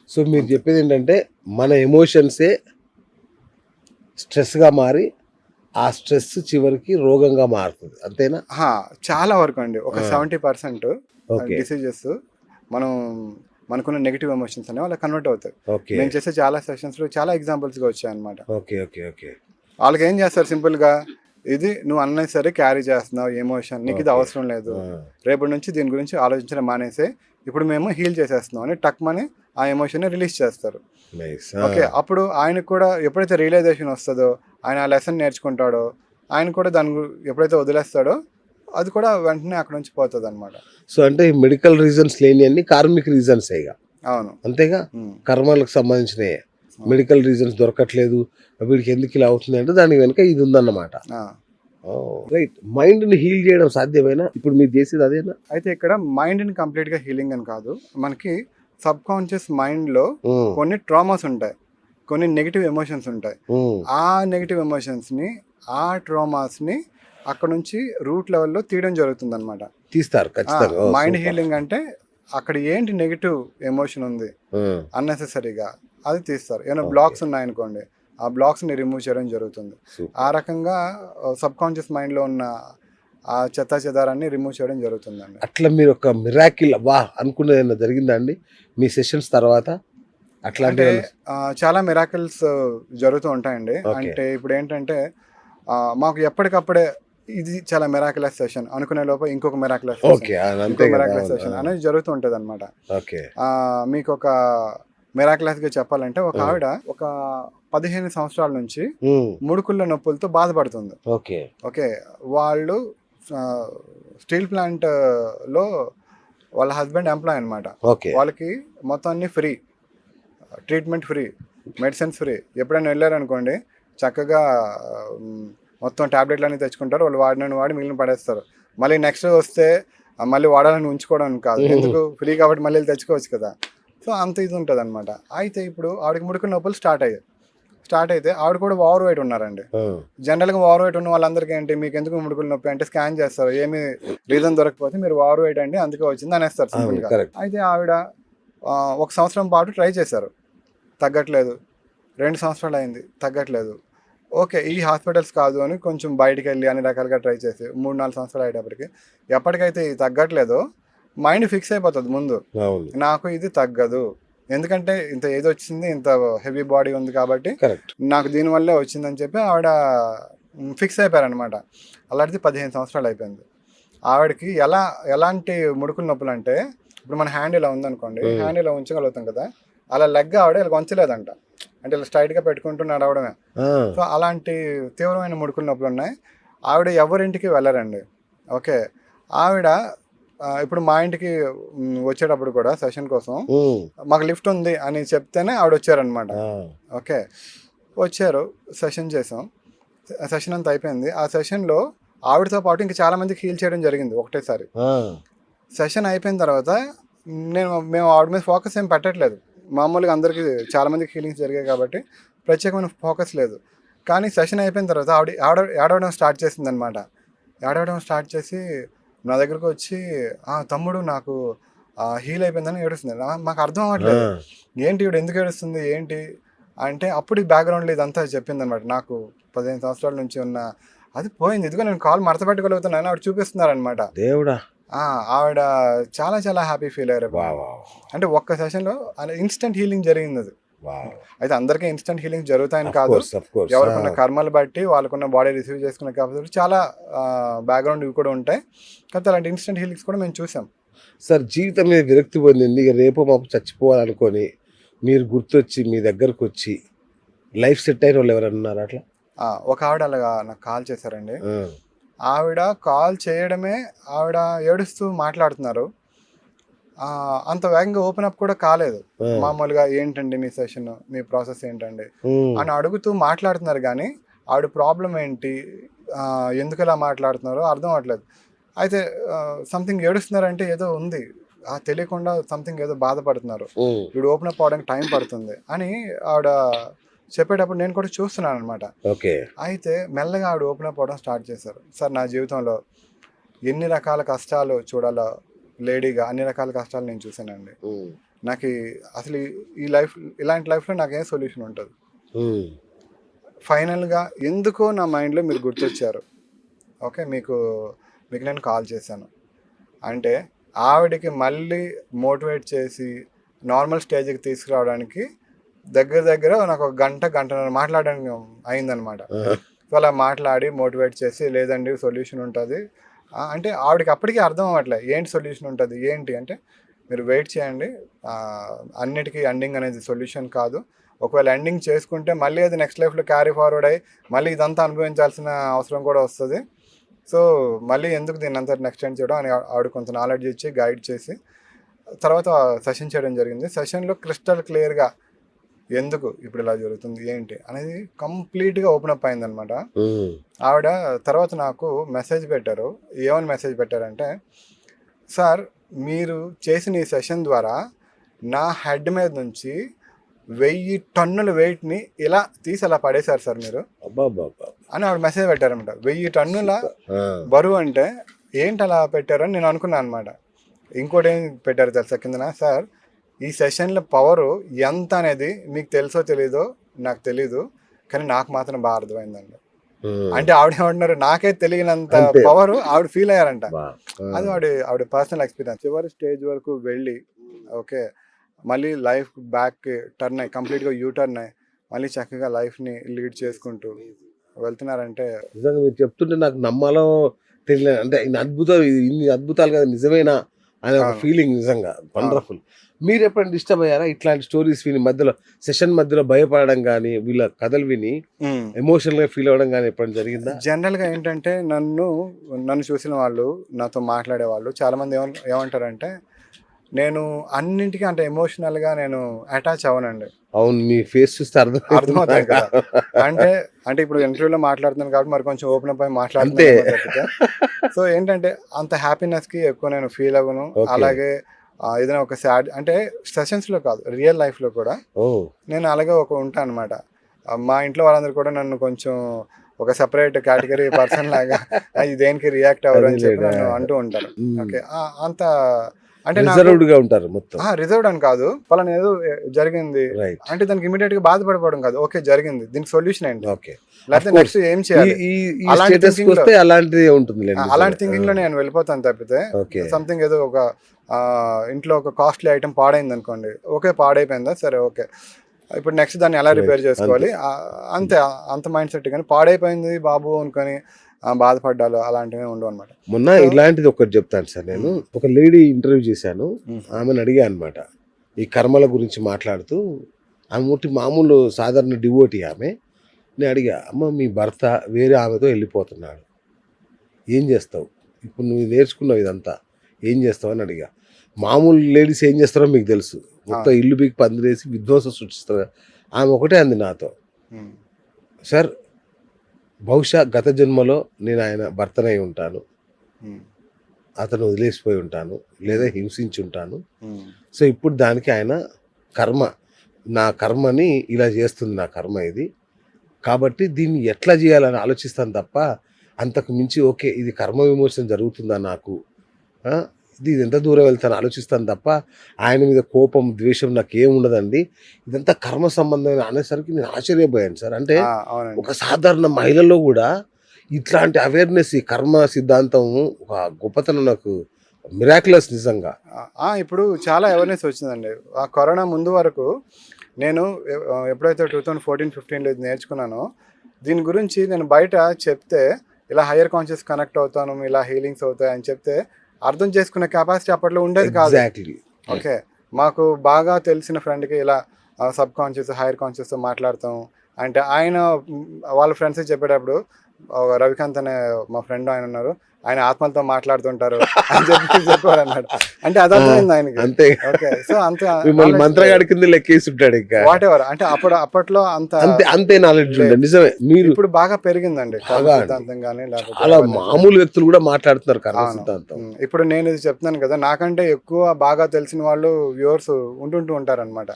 So మీరు చెప్పేది ఏంటంటే మన ఎమోషన్సే స్ట్రెస్గా మారి ఆ స్ట్రెస్ చివరికి రోగంగా మారుతుంది, అంతేనా? చాలా వరకు అండి. ఒక 70% ఓకే. డిసీజెస్ మనం మనకున్న నెగెటివ్ ఎమోషన్స్ అనేవి అలా కన్వర్ట్ అవుతాయి. ఓకే. మేము చేసే చాలా సెషన్స్‌లో చాలా ఎగ్జాంపుల్స్‌గా వచ్చాయన్నమాట. ఓకే. ఓకే. ఓకే. వాళ్ళకి ఏం చేస్తారు సింపుల్‌గా, ఇది నువ్వు అన్నెసెసరీ క్యారీ చేస్తున్నావు ఎమోషన్. నీకు ఇది ఓకే. అవసరం లేదు. రేపటి నుంచి దీని గురించి ఆలోచించడం మానేసి ఇప్పుడు మేము హీల్ చేసేస్తున్నాం అని టక్‌మని ఆ ఎమోషన్‌ని రిలీజ్ చేస్తారు. నైస్. ఓకే. అప్పుడు ఆయనకు కూడా ఎప్పుడైతే రియలైజేషన్ వస్తదో, ఆయన ఆ లెసన్ నేర్చుకుంటాడో, ఆయన కూడా ఎప్పుడైతే వదిలేస్తాడో అది కూడా వెంటనే అక్కడి నుంచి పోతదనమాట. సో అంటే మెడికల్ రీజన్స్ లేని అన్ని కార్మిక్ రీజన్స్ ఇక, అవును. అంతేగా? హ్మ్. కర్మలకు సంబంధించినవి మెడికల్ రీజన్స్ దొరకట్లేదు, వీడికి ఎందుకు ఇలా అవుతుంది అంటే దాని వెనుక ఇది ఉందన్నమాట. ఆ! రైట్. మైండ్ని హీల్ చేయడం సాధ్యమేనా? ఇప్పుడు మీరు చేసేది అదేనా? అయితే ఇక్కడ మైండ్‌ని కంప్లీట్‌గా హీలింగ్ అని కాదు. మనకి సబ్‌కాన్షియస్ మైండ్‌లో ఉమ్, కొన్ని ట్రామాస్ ఉంటాయి. కొన్ని నెగెటివ్ ఎమోషన్స్ ఉంటాయి. ఉమ్, ఆ నెగెటివ్ ఎమోషన్స్‌ని, ఆ ట్రామాస్‌ని అక్కడ నుంచి రూట్ లెవెల్‌లో తీయడం జరుగుతుందనమాట. తీస్తారు ఖచ్చితంగా. ఓ, మైండ్ సూపర్. హీలింగ్ అంటే అక్కడ ఏంటి నెగెటివ్ ఎమోషన్ ఉంది ఉమ్, అన్నెసెసరీగా అది తీస్తారు. ఏమైనా Okay. బ్లాక్స్ ఉన్నాయనుకోండి, ఆ బ్లాక్స్ని రిమూవ్ చేయడం జరుగుతుంది. సూపర్. ఆ రకంగా సబ్‌కాన్షియస్ మైండ్‌లో ఉన్న ఆ చెత్తా చెదారాన్ని రిమూవ్ చేయడం జరుగుతుందండి. అట్లా మీరు ఒక మిరాకిల్ వా అనుకునేది ఏమైనా జరిగిందా అండి మీ సెషన్స్ తర్వాత? అంటే అట్లాంటివి చాలా మిరాకిల్స్ జరుగుతూ ఉంటాయండి. ఓకే. అంటే ఇప్పుడేంటంటే మాకు ఎప్పటికప్పుడే ఇది చాలా మిరాకిలస్ సెషన్ అనుకునే లోపు ఇంకొక మిరాకిలస్ సెషన్, ఓకే, అంతే ఇంకో కదా. మిరాకిలస్ అవును. సెషన్ అనేది జరుగుతూ ఉంటదనమాట. ఓకే. మీకొక మిరాకిలస్‌గా చెప్పాలంటే ఒక ఆవిడ ఒక 15 సంవత్సరాల నుంచి ఉమ్, ముడుకుళ్ళ నొప్పులతో బాధపడుతుంది. ఓకే. ఓకే. వాళ్ళు స్టీల్ ప్లాంట్‌లో వాళ్ళ హస్బెండ్ ఎంప్లాయ్ అనమాట. ఓకే. వాళ్ళకి మొత్తం అన్నీ free. Treatment free, medicines free. ఎప్పుడైనా వెళ్ళారనుకోండి చక్కగా మొత్తం టాబ్లెట్లన్నీ తెచ్చుకుంటారు. వాళ్ళు వాడి మిగిలిన పడేస్తారు. మళ్ళీ నెక్స్ట్ వస్తే మళ్ళీ వాడాలని ఉంచుకోవడానికి కాదు. ఎందుకు ఫ్రీ కాబట్టి మళ్ళీ వెళ్ళి తెచ్చుకోవచ్చు కదా. సో అంత ఇది ఉంటుందన్నమాట. అయితే ఇప్పుడు ఆవిడకి ముడుకుల నొప్పులు స్టార్ట్ అయితే ఆవిడ కూడా ఓవర్ వెయిట్ ఉన్నారండి. జనరల్గా ఓవర్ వెయిట్ ఉన్న వాళ్ళందరికీ ఏంటి, మీకు ఎందుకు ముడుకుల నొప్పి అంటే స్కాన్ చేస్తారు, ఏమి రీజన్ దొరకకపోతే మీరు ఓవర్ వెయిట్ అండి అందుకే వచ్చింది అనేస్తారు సింపుల్గా. కరెక్ట్. అయితే ఆవిడ ఒక సంవత్సరం పాటు ట్రై చేశారు, తగ్గట్లేదు. 2 సంవత్సరాలు అయింది, తగ్గట్లేదు. ఓకే, ఈ హాస్పిటల్స్ కాదు అని కొంచెం బయటికి వెళ్ళి అన్ని రకాలుగా ట్రై చేసి 3-4 సంవత్సరాలు అయ్యేటప్పటికి ఎప్పటికైతే ఇది తగ్గట్లేదో మైండ్ ఫిక్స్ అయిపోతుంది ముందు, అవును. నాకు ఇది తగ్గదు. ఎందుకంటే ఇంత ఏజ్ వచ్చింది, ఇంత హెవీ బాడీ ఉంది కాబట్టి కరెక్ట్. నాకు దీనివల్లే వచ్చిందని చెప్పి ఆవిడ ఫిక్స్ అయిపోయారనమాట. అలాంటిది 15 సంవత్సరాలు అయిపోయింది. ఆవిడకి ఎలాంటి ముడుకుల నొప్పులు అంటే, ఇప్పుడు మన హ్యాండ్ ఇలా ఉందనుకోండి, హ్యాండ్ ఇలా ఉంచగలుగుతాం కదా, అలా లెగ్ ఆవిడ ఇలా వంచలేదంట. అంటే ఇలా స్ట్రైట్గా పెట్టుకుంటూ నడవడమే. సో అలాంటి తీవ్రమైన ముడుకుల నొప్పులు ఉన్నాయి. ఆవిడ ఎవరింటికి వెళ్ళరండి. ఓకే. ఆవిడ ఇప్పుడు మా ఇంటికి వచ్చేటప్పుడు కూడా సెషన్ కోసం మాకు లిఫ్ట్ ఉంది అని చెప్తేనే ఆవిడ వచ్చారనమాట. ఓకే. వచ్చారు, సెషన్ చేసాం, సెషన్ అంతా అయిపోయింది. ఆ సెషన్లో ఆవిడతో పాటు ఇంకా చాలా మందికి హీల్ చేయడం జరిగింది ఒకటేసారి. సెషన్ అయిపోయిన తర్వాత మేము ఆవిడ మీద ఫోకస్ ఏం పెట్టట్లేదు. మామూలుగా అందరికీ చాలా మందికి హీలింగ్స్ జరిగాయి కాబట్టి ప్రత్యేకమైన ఫోకస్ లేదు. కానీ సెషన్ అయిపోయిన తర్వాత ఆవిడ ఏడవడం స్టార్ట్ చేసింది అనమాట. ఏడవడం స్టార్ట్ చేసి నా దగ్గరకు వచ్చి, తమ్ముడు నాకు హీల్ అయిపోయిందని ఏడుస్తుంది. మాకు అర్థం అవ్వట్లేదు, ఏంటి ఇవిడ ఎందుకు ఏడుస్తుంది ఏంటి అంటే, అప్పుడు ఈ బ్యాక్గ్రౌండ్లో ఇదంతా చెప్పింది అనమాట. నాకు 15 సంవత్సరాల నుంచి ఉన్న అది పోయింది, ఇదిగో నేను కాల్ మడత పెట్టుకోగలుగుతున్నాను ఆవిడ చూపిస్తున్నారనమాట. దేవుడా. ఆవిడ చాలా చాలా హ్యాపీ ఫీల్ అయ్యారు. అంటే ఒక్క సెషన్లో ఇన్స్టెంట్ హీలింగ్ జరిగింది అది. అయితే అందరికీ ఇన్స్టెంట్ హీలింగ్ జరుగుతాయని కాదు, ఎవరికున్న కర్మలు బట్టి వాళ్ళకున్న బాడీ రిసీవ్ చేసుకునే కాబట్టి చాలా బ్యాక్గ్రౌండ్ ఇవి కూడా ఉంటాయి. కాబట్టి అలాంటి ఇన్స్టెంట్ హీలింగ్స్ కూడా మేము చూసాం. సార్, జీవితం మీద విరక్తి పొందింది, ఇక రేపు మాకు చచ్చిపోవాలనుకొని మీరు గుర్తొచ్చి మీ దగ్గరకు వచ్చి లైఫ్ సెట్ అయిన వాళ్ళు ఎవరైనా ఉన్నారా అట్లా? ఒక ఆవిడ అలాగా నాకు కాల్ చేశారండి. ఆవిడ కాల్ చేయడమే, ఆవిడ ఏడుస్తూ మాట్లాడుతున్నారు. అంత వేగంగా ఓపెన్ అప్ కూడా కాలేదు. మామూలుగా ఏంటండి మీ సెషన్, మీ ప్రాసెస్ ఏంటండి అని అడుగుతూ మాట్లాడుతున్నారు. కానీ ఆవిడ ప్రాబ్లం ఏంటి, ఎందుకు ఇలా మాట్లాడుతున్నారో అర్థం అవ్వట్లేదు. అయితే సంథింగ్ ఏడుస్తున్నారంటే ఏదో ఉంది, తెలియకుండా సంథింగ్ ఏదో బాధపడుతున్నారు, వీడు ఓపెన్ అప్ అవడానికి టైం పడుతుంది అని ఆవిడ చెప్పేటప్పుడు నేను కూడా చూస్తున్నాను అనమాట. అయితే మెల్లగా ఆవిడ ఓపెన్ అప్ అవడం స్టార్ట్ చేశారు. సార్, నా జీవితంలో ఎన్ని రకాల కష్టాలు చూడాలో లేడీగా అన్ని రకాల కష్టాలు నేను చూశానండి. నాకు అసలు ఈ లైఫ్, ఇలాంటి లైఫ్లో నాకేం సొల్యూషన్ ఉంటుంది. ఫైనల్గా ఎందుకో నా మైండ్లో మీరు గుర్తొచ్చారు. ఓకే, మీకు నేను కాల్ చేశాను అంటే ఆవిడకి మళ్ళీ మోటివేట్ చేసి నార్మల్ స్టేజ్కి తీసుకురావడానికి దగ్గర నాకు ఒక గంటన్నర మాట్లాడడానికి అయిందనమాట. సో అలా మాట్లాడి మోటివేట్ చేసి లేదండి సొల్యూషన్ ఉంటుంది అంటే ఆవిడకి అప్పటికీ అర్థం అవ్వట్లే ఏంటి సొల్యూషన్ ఉంటుంది ఏంటి అంటే, మీరు వెయిట్ చేయండి, అన్నిటికీ ఎండింగ్ అనేది సొల్యూషన్ కాదు. ఒకవేళ ఎండింగ్ చేసుకుంటే మళ్ళీ అది నెక్స్ట్ లైఫ్లో క్యారీ ఫార్వర్డ్ అయ్యి మళ్ళీ ఇదంతా అనుభవించాల్సిన అవసరం కూడా వస్తుంది. సో మళ్ళీ ఎందుకు దీన్ని అంతా ఎక్స్టెండ్ చేయడం అని ఆవిడ కొంత నాలెడ్జ్ ఇచ్చి గైడ్ చేసి తర్వాత సెషన్ చేయడం జరిగింది. సెషన్లో క్రిస్టల్ క్లియర్గా ఎందుకు ఇప్పుడు ఇలా జరుగుతుంది ఏంటి అనేది కంప్లీట్గా ఓపెన్ అప్ అయిందనమాట. ఆవిడ తర్వాత నాకు మెసేజ్ పెట్టారు. ఏమని మెసేజ్ పెట్టారంటే, సార్ మీరు చేసిన ఈ సెషన్ ద్వారా నా హెడ్ మీద నుంచి 1000 టన్నుల వెయిట్ని ఇలా తీసి అలా పడేశారు సార్ మీరు అని ఆవిడ మెసేజ్ పెట్టారనమాట. 1000 టన్నుల బరువు అంటే ఏంటి అలా పెట్టారని నేను అనుకున్నాను అనమాట. ఇంకోటి ఏం పెట్టారు తెలుసా కిందన, సార్ ఈ సెషన్ల పవరు ఎంత అనేది మీకు తెలుసో తెలీదో నాకు తెలీదు, కానీ నాకు మాత్రం బాగా అర్థమైందండి. అంటే ఆవిడ ఏమంటున్నారు, నాకే తెలియనంత పవర్ ఆవిడ ఫీల్ అయ్యారంట. అది ఆవిడ పర్సనల్ ఎక్స్పీరియన్స్. చివరి స్టేజ్ వరకు వెళ్ళి ఓకే మళ్ళీ లైఫ్ బ్యాక్ టర్న్ అయ్యి కంప్లీట్గా టర్న్ అయ్యి మళ్ళీ చక్కగా లైఫ్ని లీడ్ చేసుకుంటూ వెళ్తున్నారంటే నిజంగా మీరు చెప్తుంటే నాకు నమ్మాలో తెలియలేదు. అంటే ఇన్ని అద్భుతాలు కదా నిజమేనా అనే ఒక ఫీలింగ్ నిజంగా వండర్ఫుల్. మీరు ఎప్పుడైనా డిస్టర్బ్ అయ్యారా ఇట్లాంటి స్టోరీస్ విని, మధ్యలో సెషన్ మధ్యలో భయపడడం కానీ వీళ్ళ కథలు విని ఎమోషనల్ గా ఫీల్ అవ్వడం కానీ ఎప్పుడైనా జరిగిందా? జనరల్ గా ఏంటంటే నన్ను చూసిన వాళ్ళు, నాతో మాట్లాడే వాళ్ళు చాలా మంది ఏమంటారంటే నేను అన్నింటికీ అంటే ఎమోషనల్ గా నేను అటాచ్ అవ్వనండి. అవును, మీ ఫేస్ చూస్తే అర్థమవుతాయి కదా. అంటే ఇప్పుడు ఇంటర్వ్యూలో మాట్లాడుతున్నాను కాబట్టి మరి కొంచెం ఓపెన్ అప్ అయి మాట్లాడుతున్నాను. సో ఏంటంటే అంత హ్యాపీనెస్ కి ఎక్కువ నేను ఫీల్ అవ్వను. అలాగే ఏదైనా ఒక సాడ్ అంటే సెషన్స్ లో కాదు, రియల్ లైఫ్ లో కూడా నేను అలాగే ఉంటాను అనమాట. మా ఇంట్లో వాళ్ళందరూ కూడా నన్ను కొంచెం ఒక సెపరేట్ కేటగిరీ పర్సన్ లాగా దేనికి రియాక్ట్ అవ్వరు అని చెప్పి నన్ను అంటూ ఉంటారు. ఓకే, అంత అంటే రిజర్వ్డ్ గా ఉంటారు మొత్తం. రిజర్వ్డ్ అని కాదు, పలానా ఏదో జరిగింది అంటే దానికి ఇమీడియట్ గా బాధపడిపోవడం కాదు. ఓకే జరిగింది, దీనికి సొల్యూషన్ ఏంటి, లేకపోతే నెక్స్ట్ ఏం చేయాలి, అలాంటి థింకింగ్ లో నేను వెళ్ళిపోతాను తప్పితే సంథింగ్ ఏదో ఒక ఇంట్లో ఒక కాస్ట్లీ ఐటమ్ పాడైంది అనుకోండి, ఓకే పాడైపోయిందా సరే ఓకే ఇప్పుడు నెక్స్ట్ దాన్ని ఎలా రిపేర్ చేసుకోవాలి అంత మైండ్ సెట్. కానీ పాడైపోయింది బాబు అనుకొని బాధపడ్డాలు అలాంటివి ఉండవు అనమాట. మొన్న ఇలాంటిది ఒకటి చెప్తాను సార్, నేను ఒక లేడీ ఇంటర్వ్యూ చేశాను, ఆమెను అడిగా అనమాట ఈ కర్మల గురించి మాట్లాడుతూ. ఆమె మామూలు సాధారణ డివోటీ ఆమె. నేను అడిగా, అమ్మ మీ భర్త వేరే ఆమెతో వెళ్ళిపోతున్నాడు, ఏం చేస్తావు ఇప్పుడు, నువ్వు నేర్చుకున్నావు ఇదంతా ఏం చేస్తావు అని అడిగా. మామూలు లేడీస్ ఏం చేస్తారో మీకు తెలుసు, మొత్తం ఇల్లు బీకి పందిరేసి విధ్వంసం సృష్టిస్తారు. ఆమె ఒకటే అంది నాతో, సార్ బహుశా గత జన్మలో నేను ఆయన భర్తనై ఉంటాను, అతను వదిలేసిపోయి ఉంటాను లేదా హింసించి ఉంటాను. సో ఇప్పుడు దానికి ఆయన కర్మ, నా కర్మని ఇలా చేస్తుంది, నా కర్మ ఇది, కాబట్టి దీన్ని ఎట్లా చేయాలని ఆలోచిస్తాను తప్ప అంతకు మించి ఓకే ఇది కర్మ విమోచన జరుగుతుందా నాకు, ఇది ఎంత దూరం వెళ్తాను ఆలోచిస్తాను తప్ప ఆయన మీద కోపం ద్వేషం నాకు ఏముండదండి, ఇదంతా కర్మ సంబంధమైన అనేసరికి నేను ఆశ్చర్యపోయాను సార్. అంటే ఒక సాధారణ మహిళలో కూడా ఇట్లాంటి అవేర్నెస్, ఈ కర్మ సిద్ధాంతం ఒక గొప్పతనం, నాకు మిరాక్యులస్ నిజంగా. ఇప్పుడు చాలా అవేర్నెస్ వచ్చిందండి. ఆ కరోనా ముందు వరకు నేను ఎప్పుడైతే 2014-15లో ఇది నేర్చుకున్నానో దీని గురించి నేను బయట చెప్తే ఇలా హయ్యర్ కాన్షియస్ కనెక్ట్ అవుతాను, ఇలా హీలింగ్స్ అవుతాయి అని చెప్తే అర్థం చేసుకునే కెపాసిటీ అప్పట్లో ఉండేది కాదు. ఓకే, మాకు బాగా తెలిసిన ఫ్రెండ్కి ఇలా సబ్ కాన్షియస్ హైయర్ కాన్షియస్తో మాట్లాడతాం అంటే ఆయన వాళ్ళ ఫ్రెండ్స్కి చెప్పేటప్పుడు రవికాంత్ అనే మా ఫ్రెండ్ ఆయన ఉన్నారు, ఆయన ఆత్మలతో మాట్లాడుతుంటారు అని చెప్పారు అన్నాడు. అంటే అర్థమైంది ఆయనకి. అంతే. ఓకే, సో అంత మంత్రగాడి కింద లెక్కేసి ఉంటాడు ఇంకా వాట్ ఎవర్. అంటే అప్పట్లో అంతే నాలెడ్జ్ నిజమే. మీరు ఇప్పుడు బాగా పెరిగిందండి సిద్ధాంతం కానీ, చాలా మామూలు వ్యక్తులు కూడా మాట్లాడుతున్నారు కర్మ సిద్ధాంతం. ఇప్పుడు నేను ఇది చెప్తున్నాను కదా, నాకంటే ఎక్కువ బాగా తెలిసిన వాళ్ళు వ్యూవర్స్ ఉంటుంటూ ఉంటారన్నమాట.